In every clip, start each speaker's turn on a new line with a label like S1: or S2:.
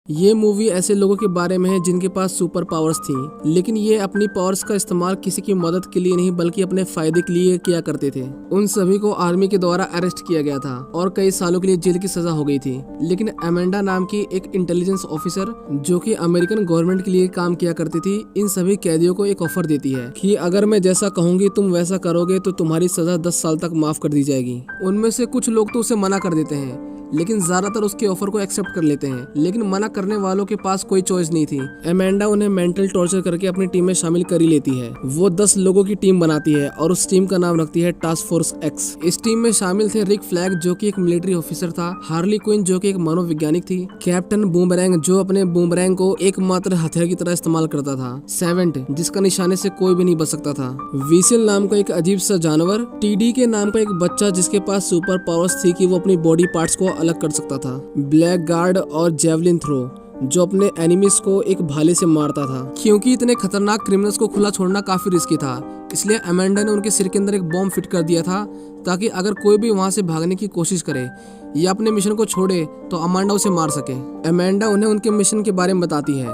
S1: ये मूवी ऐसे लोगों के बारे में है जिनके पास सुपर पावर्स थी, लेकिन ये अपनी पावर्स का इस्तेमाल किसी की मदद के लिए नहीं बल्कि अपने फायदे के लिए किया करते थे। उन सभी को आर्मी के द्वारा अरेस्ट किया गया था और कई सालों के लिए जेल की सजा हो गई थी। लेकिन अमेंडा नाम की एक इंटेलिजेंस ऑफिसर जो कि अमेरिकन गवर्नमेंट के लिए काम किया करती थी, इन सभी कैदियों को एक ऑफर देती है कि अगर मैं जैसा कहूंगी तुम वैसा करोगे तो तुम्हारी सजा 10 साल तक माफ कर दी जाएगी। उनमें से कुछ लोग तो उसे मना कर देते हैं, लेकिन ज्यादातर उसके ऑफर को एक्सेप्ट कर लेते हैं। लेकिन मना करने वालों के पास कोई चॉइस नहीं थी। अमेंडा उन्हें मेंटल टॉर्चर करके अपनी टीम में शामिल कर ही लेती है। वो 10 लोगों की टीम बनाती है और उस टीम का नाम रखती है टास्क फोर्स एक्स। इस टीम में शामिल थे रिक फ्लैग जो कि एक मिलिट्री ऑफिसर था, हार्ली क्विन जो कि एक मनोवैज्ञानिक थी, कैप्टन बूमरैंग जो अपने बूमरैंग को एकमात्र हथियार की तरह इस्तेमाल करता था, सेवेंट जिसका निशाने से कोई भी नहीं बच सकता था, विसिल नाम का एक अजीब सा जानवर, टीडी के नाम का एक बच्चा जिसके पास सुपर पावर्स थी कि वो अपनी बॉडी पार्ट्स को अलग कर सकता था, ब्लैक गार्ड और जेवलिन थ्रो जो अपने एनिमीज को एक भाले से मारता था। क्योंकि इतने खतरनाक क्रिमिनल्स को खुला छोड़ना काफी रिस्की था, इसलिए अमेंडा ने उनके सिर के अंदर एक बॉम्ब फिट कर दिया था ताकि अगर कोई भी वहां से भागने की कोशिश करे या अपने मिशन को छोड़े तो अमांडा उसे मार सके। अमेंडा उन्हें उनके मिशन के बारे में बताती है।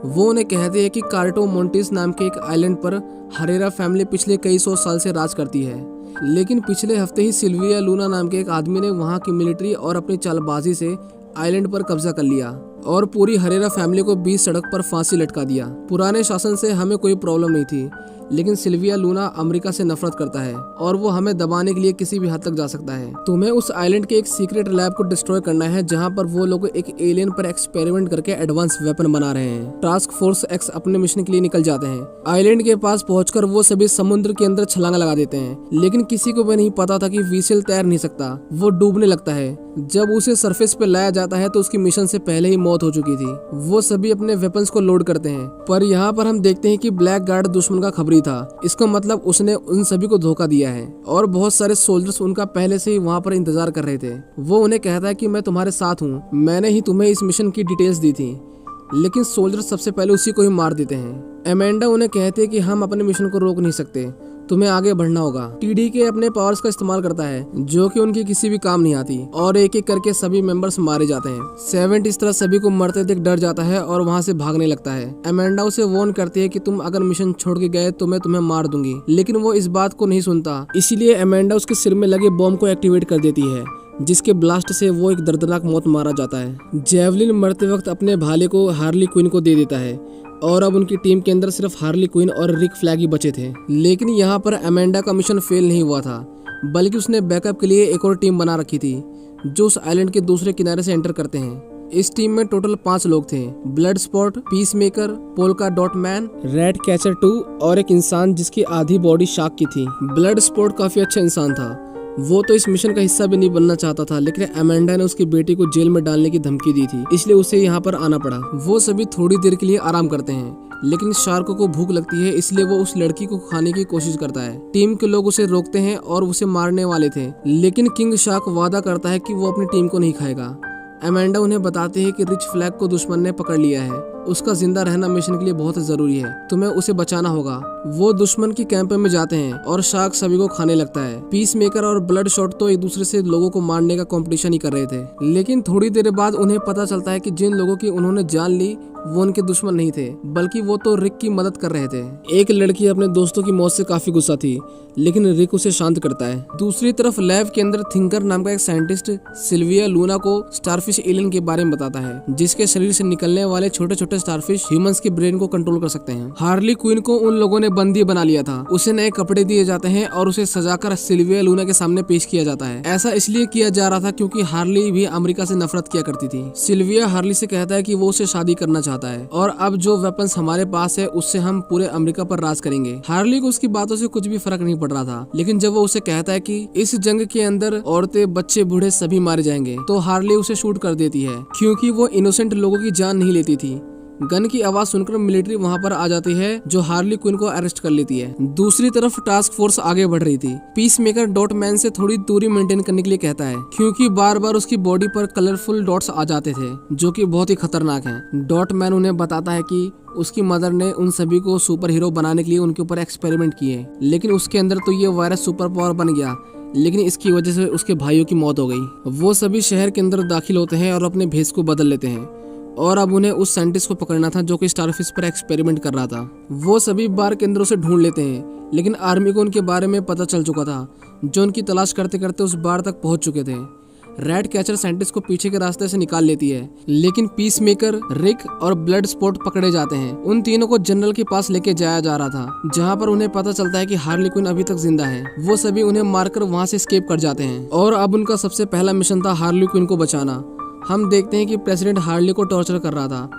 S1: वो उन्हें कहती है कि कार्टो मोंटिस नाम के एक आइलैंड पर हरेरा फैमिली पिछले कई 100 साल से राज करती है, लेकिन पिछले हफ्ते ही सिल्विया लूना नाम के एक आदमी ने वहां की मिलिट्री और अपनी चालबाजी से आइलैंड पर कब्जा कर लिया और पूरी हरेरा फैमिली को बीच सड़क पर फांसी लटका दिया। पुराने शासन से हमें कोई प्रॉब्लम नहीं थी, लेकिन सिल्विया लूना अमेरिका से नफरत करता है और वो हमें दबाने के लिए किसी भी हद तक जा सकता है। तुम्हें उस आइलैंड के एक सीक्रेट लैब को डिस्ट्रॉय करना है जहां पर वो लोग एक एलियन पर एक्सपेरिमेंट करके एडवांस वेपन बना रहे हैं। टास्क फोर्स एक्स अपने मिशन के लिए निकल जाते हैं। आइलैंड के पास पहुंचकर वो सभी समुद्र के अंदर छलांग लगा देते हैं, लेकिन किसी को भी नहीं पता था कि विसिल तैर नहीं सकता। वो डूबने लगता है। जब उसे सरफेस पे लाया जाता है तो उसकी मिशन से पहले ही मौत हो चुकी थी। वो सभी अपने वेपन्स को लोड करते हैं, पर यहाँ पर हम देखते हैं कि ब्लैक गार्ड दुश्मन का खबरी था। इसका मतलब उसने उन सभी को धोखा दिया है और बहुत सारे सोल्जर्स उनका पहले से ही वहाँ पर इंतजार कर रहे थे। वो उन्हें कहता है कि मैं तुम्हारे साथ हूँ, मैंने ही तुम्हें इस मिशन की डिटेल्स दी थी, लेकिन सोल्जर्स सबसे पहले उसी को ही मार देते हैं। अमेंडा उन्हें कहती है कि हम अपने मिशन को रोक नहीं सकते, तुम्हें आगे बढ़ना होगा। टीडी के अपने पावर्स का इस्तेमाल करता है जो कि उनकी किसी भी काम नहीं आती और एक एक करके सभी मेंबर्स मारे जाते हैं। सेवेंट इस तरह सभी को मरते देख डर जाता है और वहां से भागने लगता है। अमेंडा उसे वार्न करती है कि तुम अगर मिशन छोड़ के गए तो मैं तुम्हें मार दूंगी, लेकिन वो इस बात को नहीं सुनता। इसीलिए अमेंडा उसके सिर में लगे बॉम्ब को एक्टिवेट कर देती है, जिसके ब्लास्ट से वो एक दर्दनाक मौत मारा जाता है। जेवलिन मरते वक्त अपने भाले को हार्ली क्विन को दे देता है और अब उनकी टीम के अंदर सिर्फ हार्ली क्विन और रिक फ्लैग ही बचे थे। लेकिन यहाँ पर अमेंडा का मिशन फेल नहीं हुआ था, बल्कि उसने बैकअप के लिए एक और टीम बना रखी थी जो उस आइलैंड के दूसरे किनारे से एंटर करते हैं। इस टीम में टोटल 5 लोग थे, blood spot, peace maker, polka dot man, red catcher 2 और एक इंसान जिसकी आधी बॉडी शार्क की थी। ब्लड स्पॉट काफी अच्छा इंसान था। वो तो इस मिशन का हिस्सा भी नहीं बनना चाहता था, लेकिन अमेंडा ने उसकी बेटी को जेल में डालने की धमकी दी थी, इसलिए उसे यहाँ पर आना पड़ा। वो सभी थोड़ी देर के लिए आराम करते हैं, लेकिन शार्क को भूख लगती है, इसलिए वो उस लड़की को खाने की कोशिश करता है। टीम के लोग उसे रोकते हैं और उसे मारने वाले थे, लेकिन किंग शार्क वादा करता है कि वो अपनी टीम को नहीं खाएगा। अमेंडा उन्हें बताती है कि रिच फ्लैग को दुश्मन ने पकड़ लिया है, उसका जिंदा रहना मिशन के लिए बहुत जरूरी है, तुम्हें उसे बचाना होगा। वो दुश्मन की कैंप में जाते हैं और शार्क सभी को खाने लगता है। पीस मेकर और ब्लड शॉट तो एक दूसरे से लोगों को मारने का कंपटीशन ही कर रहे थे, लेकिन थोड़ी देर बाद उन्हें पता चलता है कि जिन लोगों की उन्होंने जान ली वो उनके दुश्मन नहीं थे, बल्कि वो तो रिक की मदद कर रहे थे। एक लड़की अपने दोस्तों की मौत से काफी गुस्सा थी, लेकिन रिक उसे शांत करता है। दूसरी तरफ लैब के अंदर थिंकर नाम का एक साइंटिस्ट सिल्विया लूना को स्टारफिश एलियन के बारे में बताता है, जिसके शरीर से निकलने वाले छोटे छोटे स्टारफिश ह्यूमंस के ब्रेन को कंट्रोल कर सकते हैं। हार्ली क्विन को उन लोगों ने बंदी बना लिया था। उसे नए कपड़े दिए जाते हैं और उसे सजाकर सिल्विया लूना के सामने पेश किया जाता है। ऐसा इसलिए किया जा रहा था क्योंकि हार्ली भी अमेरिका से नफरत किया करती थी। सिल्विया हार्ली से कहता है कि वो उसे शादी करना चाहता है और अब जो वेपन्स हमारे पास है उससे हम पूरे अमेरिका पर राज करेंगे। हार्ली को उसकी बातों से कुछ भी फर्क नहीं पड़ रहा था, लेकिन जब वो उसे कहता है कि इस जंग के अंदर औरतें, बच्चे, बूढ़े सभी मारे जाएंगे, तो हार्ली उसे शूट कर देती है क्योंकि वो इनोसेंट लोगों की जान नहीं लेती थी। गन की आवाज सुनकर मिलिट्री वहां पर आ जाती है जो हार्ली क्विन को अरेस्ट कर लेती है। दूसरी तरफ टास्क फोर्स आगे बढ़ रही थी। पीस मेकर डॉट मैन से थोड़ी दूरी मेंटेन करने के लिए कहता है क्योंकि बार बार उसकी बॉडी पर कलरफुल डॉट्स आ जाते थे जो कि बहुत ही खतरनाक हैं। डॉट मैन उन्हें बताता है कि उसकी मदर ने उन सभी को सुपर हीरो बनाने के लिए उनके ऊपर एक्सपेरिमेंट किए, लेकिन उसके अंदर तो ये वायरस सुपर पावर बन गया, लेकिन इसकी वजह से उसके भाइयों की मौत हो गई। वो सभी शहर के अंदर दाखिल होते हैं और अपने भेष को बदल लेते हैं। और अब उन्हें उस साइंटिस्ट को पकड़ना था जो कि स्टारफिश पर एक्सपेरिमेंट कर रहा था। वो सभी बार केंद्रों से ढूंढ लेते हैं, लेकिन आर्मी को उनके बारे में पता चल चुका था, जो उनकी तलाश करते करते उस बार तक पहुंच चुके थे। रैट कैचर साइंटिस्ट को पीछे के रास्ते से निकाल लेती है, लेकिन पीस मेकर, रिक और ब्लड स्पॉट पकड़े जाते हैं। उन तीनों को जनरल के पास लेके जाया जा रहा था, जहां पर उन्हें पता चलता है कि हार्ली क्विन अभी तक जिंदा है। वो सभी उन्हें मारकर वहां से एस्केप कर जाते हैं और अब उनका सबसे पहला मिशन था हार्ली क्विन को बचाना। हम देखते हैं कि प्रेसिडेंट हार्ली को टॉर्चर कर रहा था,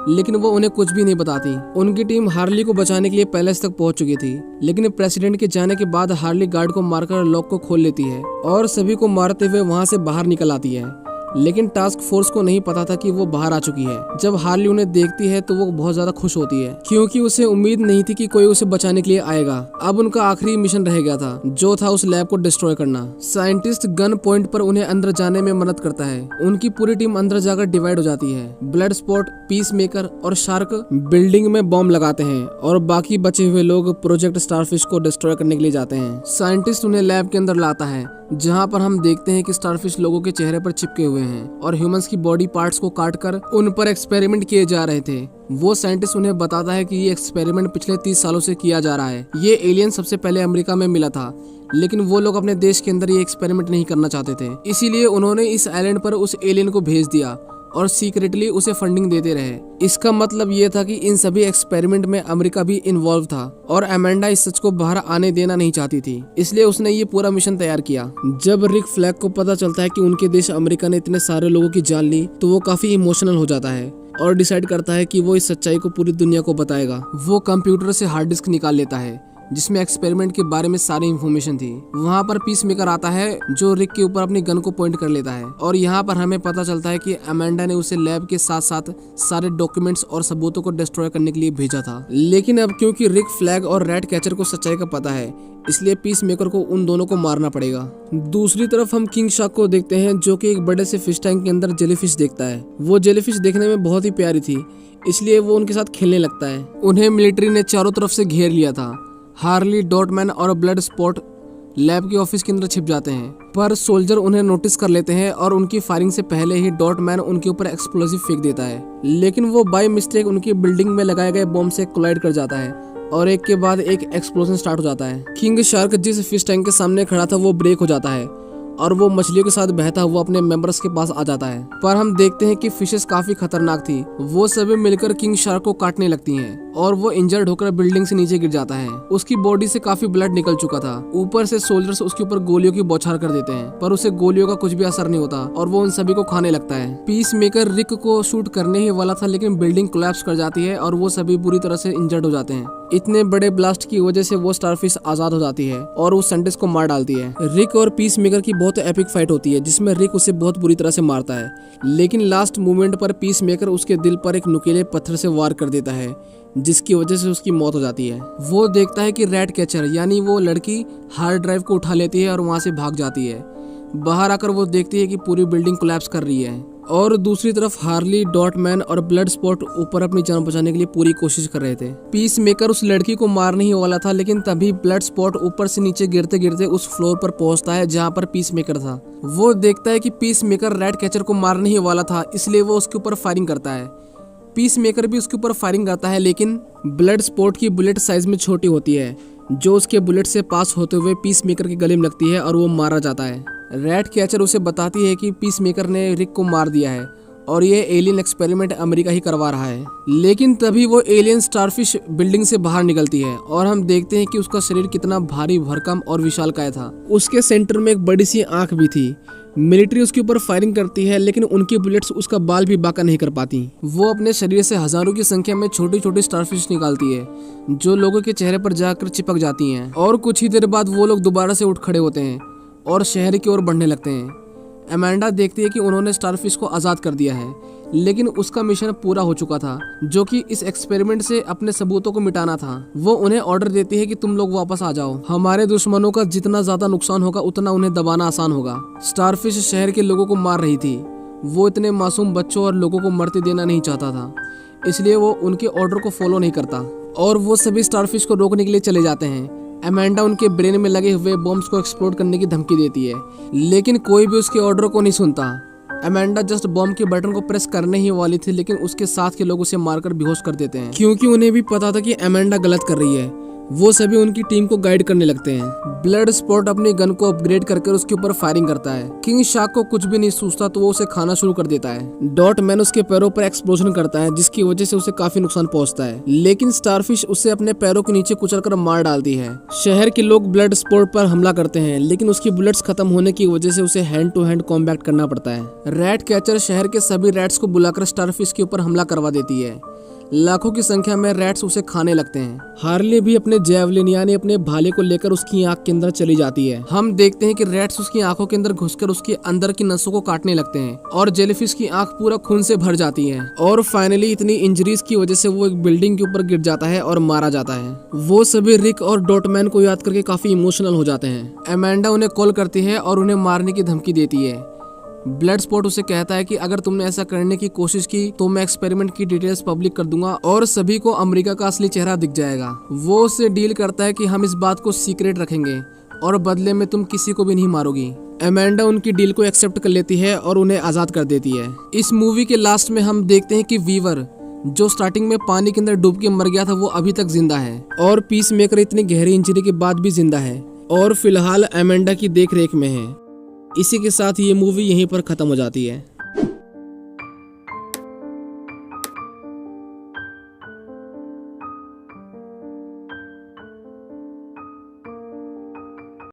S1: लेकिन वो उन्हें कुछ भी नहीं बताती। उनकी टीम हार्ली को बचाने के लिए पैलेस तक पहुंच चुकी थी, लेकिन प्रेसिडेंट के जाने के बाद हार्ली गार्ड को मारकर लॉक को खोल लेती है और सभी को मारते हुए वहां से बाहर निकल आती है। लेकिन टास्क फोर्स को नहीं पता था कि वो बाहर आ चुकी है। जब हार्ली उन्हें देखती है तो वो बहुत ज्यादा खुश होती है, क्योंकि उसे उम्मीद नहीं थी कि कोई उसे बचाने के लिए आएगा। अब उनका आखिरी मिशन रह गया था, जो था उस लैब को डिस्ट्रॉय करना। साइंटिस्ट गन पॉइंट पर उन्हें अंदर जाने में मदद करता है। उनकी पूरी टीम अंदर जाकर डिवाइड हो जाती है। ब्लड स्पॉट, पीस मेकर और शार्क बिल्डिंग में बॉम्ब लगाते हैं और बाकी बचे हुए लोग प्रोजेक्ट स्टारफिश को डिस्ट्रॉय करने के लिए जाते हैं। साइंटिस्ट उन्हें लैब के अंदर लाता है, जहां पर हम देखते हैं कि स्टारफिश लोगों के चेहरे पर चिपके हुए हैं और ह्यूमंस की बॉडी पार्ट्स को काटकर उन पर एक्सपेरिमेंट किए जा रहे थे। वो साइंटिस्ट उन्हें बताता है कि ये एक्सपेरिमेंट पिछले 30 सालों से किया जा रहा है। ये एलियन सबसे पहले अमेरिका में मिला था, लेकिन वो लोग अपने देश के अंदर ये एक्सपेरिमेंट नहीं करना चाहते थे, इसीलिए उन्होंने इस आइलैंड पर उस एलियन को भेज दिया और सीक्रेटली उसे फंडिंग देते रहे। इसका मतलब ये था कि इन सभी एक्सपेरिमेंट में अमेरिका भी इन्वॉल्व था और अमेंडा इस सच को बाहर आने देना नहीं चाहती थी, इसलिए उसने ये पूरा मिशन तैयार किया। जब रिक फ्लैग को पता चलता है कि उनके देश अमेरिका ने इतने सारे लोगों की जान ली, तो वो काफी इमोशनल हो जाता है और डिसाइड करता है कि वो इस सच्चाई को पूरी दुनिया को बताएगा। वो कंप्यूटर से हार्ड डिस्क निकाल लेता है, जिसमें एक्सपेरिमेंट के बारे में सारी इंफॉर्मेशन थी। वहाँ पर पीस मेकर आता है, जो रिक के ऊपर अपनी गन को पॉइंट कर लेता है और यहाँ पर हमें पता चलता है कि अमेंडा ने उसे लैब के साथ साथ सारे डॉक्यूमेंट्स और सबूतों को डिस्ट्रॉय करने के लिए भेजा था। लेकिन अब क्योंकि रिक फ्लैग और रैट कैचर को सच्चाई का पता है, इसलिए पीस मेकर को उन दोनों को मारना पड़ेगा। दूसरी तरफ हम किंग शार्क को देखते हैं, जो कि एक बड़े से फिश टैंक के अंदर जेलीफिश देखता है। वो जेलीफिश देखने में बहुत ही प्यारी थी, इसलिए वो उनके साथ खेलने लगता है। उन्हें मिलिट्री ने चारों तरफ से घेर लिया था। हार्ली, डॉटमैन और ब्लड स्पॉट लैब के ऑफिस के अंदर छिप जाते हैं, पर सोल्जर उन्हें नोटिस कर लेते हैं और उनकी फायरिंग से पहले ही डॉटमैन उनके ऊपर एक्सप्लोसिव फेंक देता है। लेकिन वो बाय मिस्टेक उनकी बिल्डिंग में लगाए गए बॉम्ब से कोलाइड कर जाता है और एक के बाद एक एक्सप्लोजन स्टार्ट हो जाता है। किंग शार्क जिस फिश टैंक के सामने खड़ा था वो ब्रेक हो जाता है और वो मछलियों के साथ बहता हुआ अपने मेंबर्स के पास आ जाता है। पर हम देखते हैं कि फिशेस काफी खतरनाक थी। वो सभी मिलकर किंग शार्क को काटने लगती हैं और वो इंजर्ड होकर बिल्डिंग से नीचे गिर जाता है। उसकी बॉडी से काफी ब्लड निकल चुका था। ऊपर से सोल्जर्स उसके ऊपर गोलियों की बौछार कर देते हैं, पर उसे गोलियों का कुछ भी असर नहीं होता और वो उन सभी को खाने लगता है। पीस मेकर रिक को शूट करने ही वाला था, लेकिन बिल्डिंग कोलैप्स कर जाती है और वो सभी बुरी तरह से इंजर्ड हो जाते हैं। इतने बड़े ब्लास्ट की वजह से वो स्टारफिश आजाद हो जाती है और उस साइंटिस्ट को मार डालती है। रिक और पीस मेकर की बहुत एपिक फाइट होती है, जिसमें रिक उसे बहुत बुरी तरह से मारता है, लेकिन लास्ट मोमेंट पर पीस मेकर उसके दिल पर एक नुकीले पत्थर से वार कर देता है, जिसकी वजह से उसकी मौत हो जाती है। वो देखता है कि रैट कैचर यानी वो लड़की हार्ड ड्राइव को उठा लेती है और वहां से भाग जाती है। बाहर आकर वो देखती है कि पूरी बिल्डिंग कोलैप्स कर रही है और दूसरी तरफ हार्ली, डॉटमैन और ब्लड स्पॉट ऊपर अपनी जान बचाने के लिए पूरी कोशिश कर रहे थे। पीस मेकर उस लड़की को मारने ही वाला था, लेकिन तभी ब्लड स्पॉट ऊपर से नीचे गिरते गिरते उस फ्लोर पर पहुंचता है जहां पर पीस मेकर था। वो देखता है कि पीस मेकर रैट कैचर को मारने ही वाला था, इसलिए वो उसके ऊपर फायरिंग करता है। पीस मेकर भी उसके ऊपर फायरिंग करता है, लेकिन ब्लड स्पॉट की बुलेट साइज में छोटी होती है, जो उसके बुलेट से पास होते हुए पीस मेकर के गले में लगती है और वो मारा जाता है। रैट कैचर उसे बताती है कि पीस मेकर ने रिक को मार दिया है और ये एलियन एक्सपेरिमेंट अमेरिका ही करवा रहा है। लेकिन तभी वो एलियन स्टारफिश बिल्डिंग से बाहर निकलती है और हम देखते हैं कि उसका शरीर कितना भारी भरकम और विशालकाय था। उसके सेंटर में एक बड़ी सी आंख भी थी। मिलिट्री उसके ऊपर फायरिंग करती है, लेकिन उनकी बुलेट्स उसका बाल भी बांका नहीं कर पाती। वो अपने शरीर से हजारों की संख्या में छोटी छोटी स्टारफिश निकालती है, जो लोगों के चेहरे पर जाकर चिपक जाती हैं और कुछ ही देर बाद वो लोग दोबारा से उठ खड़े होते हैं और शहर की ओर बढ़ने लगते हैं। अमेंडा देखती है कि उन्होंने स्टारफिश को आजाद कर दिया है, लेकिन उसका मिशन पूरा हो चुका था, जो कि इस एक्सपेरिमेंट से अपने सबूतों को मिटाना था। वो उन्हें ऑर्डर देती है कि तुम लोग वापस आ जाओ। हमारे दुश्मनों का जितना ज्यादा नुकसान होगा उतना उन्हें दबाना आसान होगा। स्टारफिश शहर के लोगों को मार रही थी। वो इतने मासूम बच्चों और लोगों को मरते देना नहीं चाहता था, इसलिए वो उनके ऑर्डर को फॉलो नहीं करता और वो सभी स्टारफिश को रोकने के लिए चले जाते हैं। अमेंडा उनके ब्रेन में लगे हुए बॉम्ब्स को एक्सप्लोड करने की धमकी देती है, लेकिन कोई भी उसके ऑर्डर को नहीं सुनता अमेंडा जस्ट बॉम्ब के बटन को प्रेस करने ही वाली थी, लेकिन उसके साथ के लोग उसे मारकर बेहोश कर देते हैं, क्योंकि उन्हें भी पता था कि अमेंडा गलत कर रही है। वो सभी उनकी टीम को गाइड करने लगते हैं। ब्लड स्पॉट अपनी गन को अपग्रेड करके उसके ऊपर फायरिंग करता है। किंग शार्क को कुछ भी नहीं सूझता तो वो उसे खाना शुरू कर देता है। डॉट मैन उसके पैरों पर एक्सप्लोजन करता है, जिसकी वजह से उसे काफी नुकसान पहुंचता है, लेकिन स्टारफिश उसे अपने पैरों के नीचे कुचलकर मार डालती है। शहर के लोग ब्लड स्पॉट पर हमला करते हैं, लेकिन उसकी बुलेट्स खत्म होने की वजह से उसे हैंड टू हैंड कॉम्बैट करना पड़ता है। रैट कैचर शहर के सभी रैट्स को बुलाकर स्टारफिश के ऊपर हमला करवा देती है। लाखों की संख्या में रैट्स उसे खाने लगते हैं। हार्ले भी अपने जैवलिन यानी अपने भाले को लेकर उसकी आंख के अंदर चली जाती है। हम देखते हैं कि रैट्स उसकी आंखों के अंदर घुसकर उसके अंदर की नसों को काटने लगते हैं और जेलीफिश की आंख पूरा खून से भर जाती है और फाइनली इतनी इंजरीज की वजह से वो एक बिल्डिंग के ऊपर गिर जाता है और मारा जाता है। वो सभी रिक और डॉटमैन को याद करके काफी इमोशनल हो जाते हैं। अमेंडा उन्हें कॉल करती है और उन्हें मारने की धमकी देती है। ब्लड स्पॉट उसे कहता है कि अगर तुमने ऐसा करने की कोशिश की तो मैं एक्सपेरिमेंट की डिटेल्स पब्लिक कर दूंगा और सभी को अमेरिका का असली चेहरा दिख जाएगा। वो उससे डील करता है कि हम इस बात को सीक्रेट रखेंगे और बदले में तुम किसी को भी नहीं मारोगी। अमेंडा उनकी डील को एक्सेप्ट कर लेती है और उन्हें आजाद कर देती है। इस मूवी के लास्ट में हम देखते हैं कि वीवर, जो स्टार्टिंग में पानी के अंदर डूब के मर गया था, वो अभी तक जिंदा है और पीस मेकर इतनी गहरी इंजरी के बाद भी जिंदा है और फिलहाल अमेंडा की देख रेख में है। इसी के साथ ये मूवी यहीं पर खत्म हो जाती है।